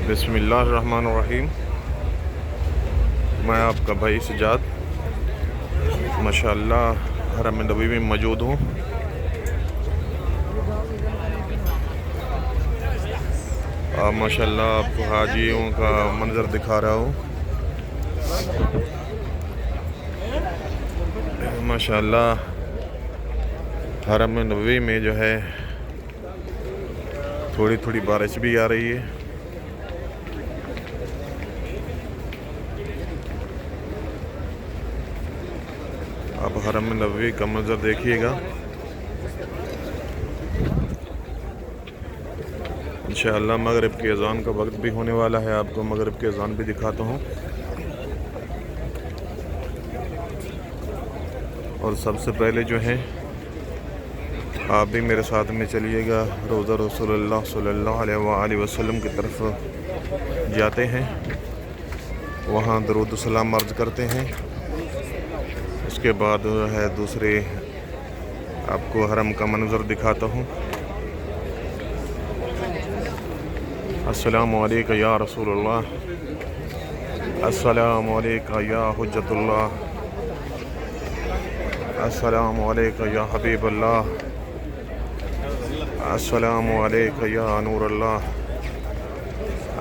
बिस्मिल्लाहिर्रहमानिर्रहीम। मैं आपका भाई सजाद माशाअल्लाह हरम नबवी में मौजूद हूँ। माशाअल्लाह आपको हाजियों का मंजर दिखा रहा हूँ। माशाअल्लाह हरम नबवी में जो है थोड़ी थोड़ी बारिश भी आ रही है। आप हरम नबवी का मंजर देखिएगा। इंशाअल्लाह मगरिब की अज़ान का वक्त भी होने वाला है, आपको मगरिब की अज़ान भी दिखाता हूँ। और सबसे पहले जो है आप भी मेरे साथ में चलिएगा, रोज़ा रसूलुल्लाह सल्लल्लाहु अलैहि वसल्लम की तरफ जाते हैं, वहाँ दरूद सलाम अर्ज़ करते हैं। उसके बाद है दूसरे आपको हरम का मंजर दिखाता हूँ। अस्सलामु अलैका या रसूलुल्लाह, अस्सलामु अलैका या हुज्जतुल्लाह, अस्सलामु अलैका या हबीबल्लाह, अस्सलामु अलैका या नूरल्लाह,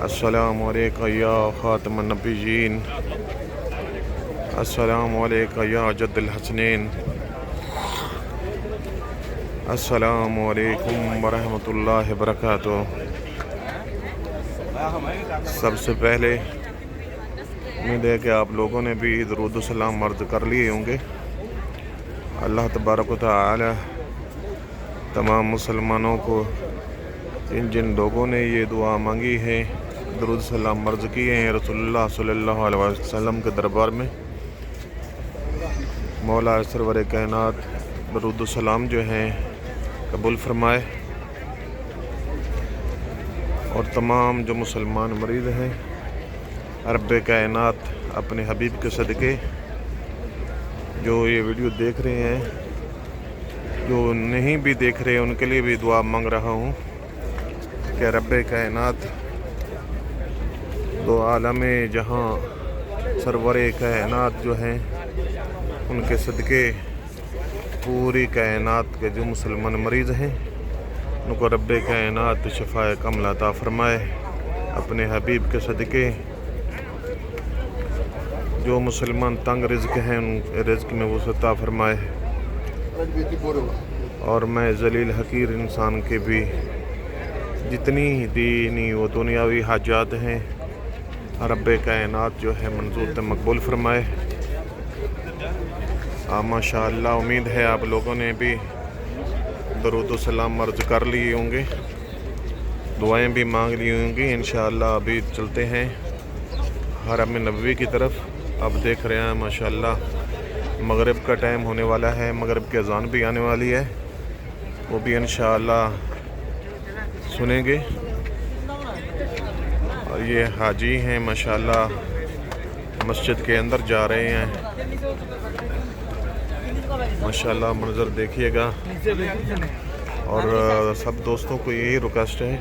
अस्सलामु अलैका या खातमुन नबिय्यीन, अस्सलामु अलैका या जद्दुल हसनैन, अस्सलामु अलैकुम व रहमतुल्लाहि व बरकातुहू। सबसे पहले उम्मीद है कि आप लोगों ने भी दरूद सलाम अर्ज़ कर लिए होंगे। अल्लाह तबारक व तआला तमाम मुसलमानों को जिन लोगों ने ये दुआ मांगी है, दरूद सलाम अर्ज़ किए हैं रसूलुल्लाह सल्लल्लाहु अलैहि वसल्लम के दरबार में, मौला सरवर कायनात दरूद सलाम जो हैं कबूल फरमाए। और तमाम जो मुसलमान मरीज़ हैं रब्बे कायनात अपने हबीब के सदक़े जो ये वीडियो देख रहे हैं, जो नहीं भी देख रहे हैं उनके लिए भी दुआ मांग रहा हूँ कि रब्बे कायनात दो आलम जहाँ सरवर कायनात जो हैं उनके सदक़े पूरी कायनात के जो मुसलमान मरीज़ हैं उनको रब्बे कायनात शफ़ाए कमल अता फ़रमाए। अपने हबीब के सदक़े जो मुसलमान तंग रिज़्क़ हैं उन रिज़्क़ में वो अता फ़रमाए। और मैं ज़लील हकीर इंसान के भी जितनी दीनी व दुनियावी हाजात हैं रब्बे कायनात जो है मंजूर मकबूल फ़रमाए। माशाअल्लाह उम्मीद है आप लोगों ने भी दरूद सलाम अर्ज़ कर लिए होंगे, दुआएं भी मांग ली होंगी। इंशाअल्लाह अभी चलते हैं हरम नबवी की तरफ। अब देख रहे हैं माशाअल्लाह मगरिब का टाइम होने वाला है, मगरिब की अज़ान भी आने वाली है, वो भी इंशाअल्लाह सुनेंगे। और ये हाजी हैं माशाअल्लाह मस्जिद के अंदर जा रहे हैं। माशाअल्लाह मंजर देखिएगा। और सब दोस्तों को यही रिक्वेस्ट है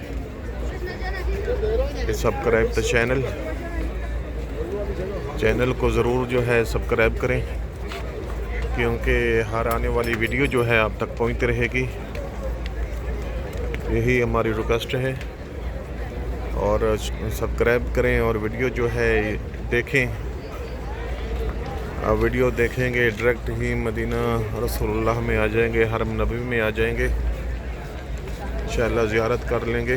कि सब्सक्राइब द चैनल को ज़रूर जो है सब्सक्राइब करें, क्योंकि हर आने वाली वीडियो जो है आप तक पहुंचती रहेगी। यही हमारी रिक्वेस्ट है। और सब्सक्राइब करें और वीडियो जो है देखें। आप वीडियो देखेंगे डायरेक्ट ही मदीना रसूलुल्लाह में आ जाएंगे, हरम नबवी में आ जाएंगे, इंशाअल्लाह ज़ियारत कर लेंगे।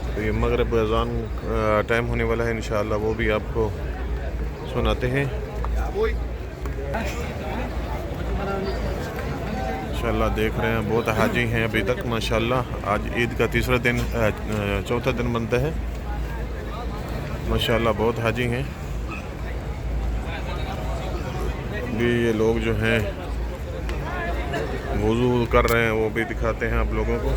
तो ये मगरिब अज़ान टाइम होने वाला है, इंशाअल्लाह वो भी आपको सुनाते हैं। इंशाअल्लाह देख रहे हैं बहुत हाजी हैं अभी तक माशाअल्लाह। आज ईद का तीसरा दिन चौथा दिन बनता है माशाअल्लाह, बहुत हाजी हैं। भी ये लोग जो हैं वज़ू कर रहे हैं, वो भी दिखाते हैं आप लोगों को।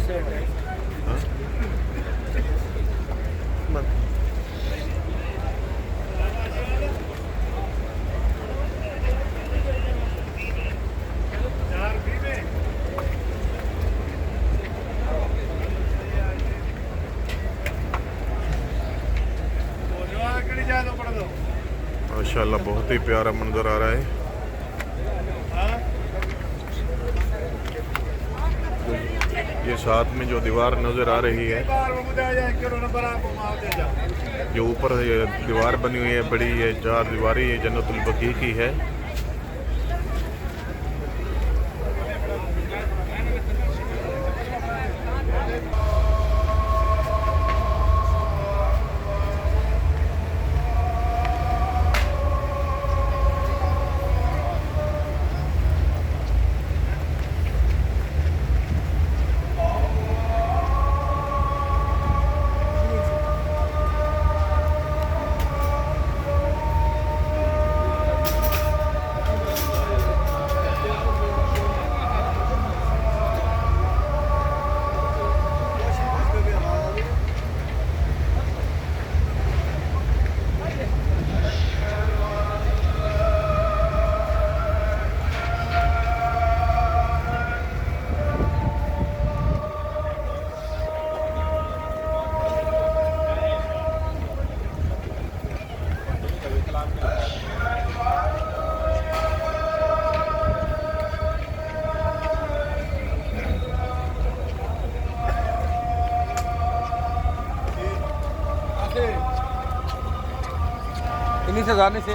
माशाल्लाह बहुत ही प्यारा मंजर आ रहा है। ये साथ में जो दीवार नज़र आ रही है, जो ऊपर ये दीवार बनी हुई है बड़ी, ये 4 दीवारी ये जन्नतुल बकी की है। इन्हीं से जाने से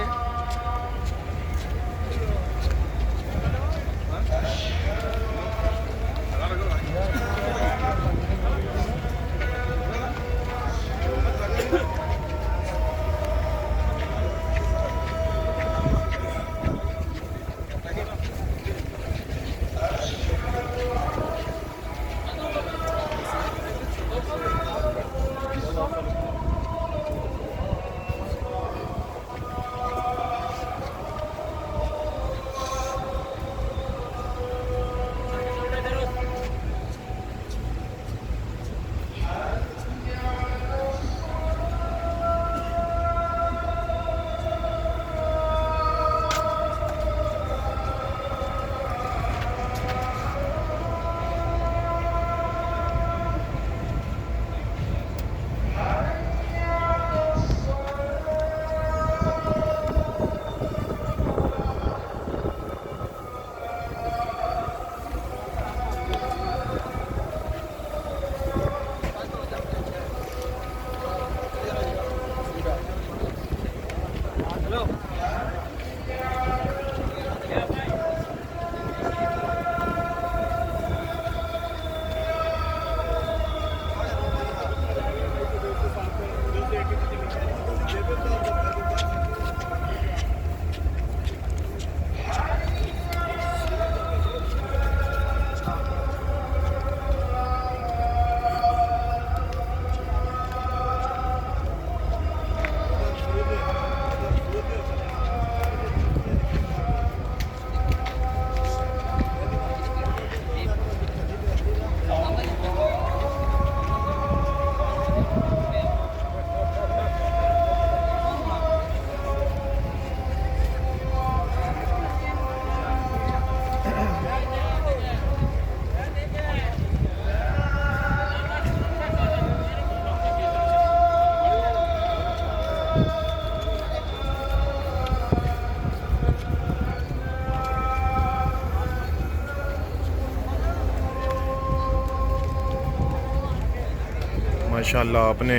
माशाल्लाह आपने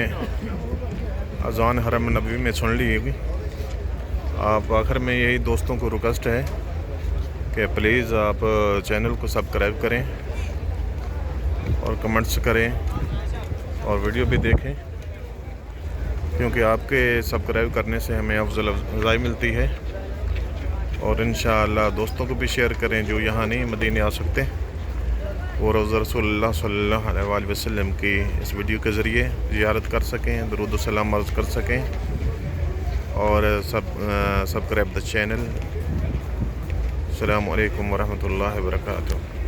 अज़ान हरम नबवी में सुन ली होगी। आप आखिर में यही दोस्तों को रिक्वेस्ट है कि प्लीज़ आप चैनल को सब्सक्राइब करें और कमेंट्स करें और वीडियो भी देखें, क्योंकि आपके सब्सक्राइब करने से हमें अफजल अफ़ज़ाई मिलती है। और इंशाअल्लाह दोस्तों को भी शेयर करें जो यहाँ नहीं मदीने आ सकते, और रसूलुल्लाह सल्लल्लाहु अलैहि वसल्लम की इस वीडियो के ज़रिए ज़ियारत कर सकें, दरूद व सलाम अर्ज़ कर सकें। और सब्सक्राइब द चैनल। अस्सलामु अलैकुम व रहमतुल्लाहि व बरकातुहू।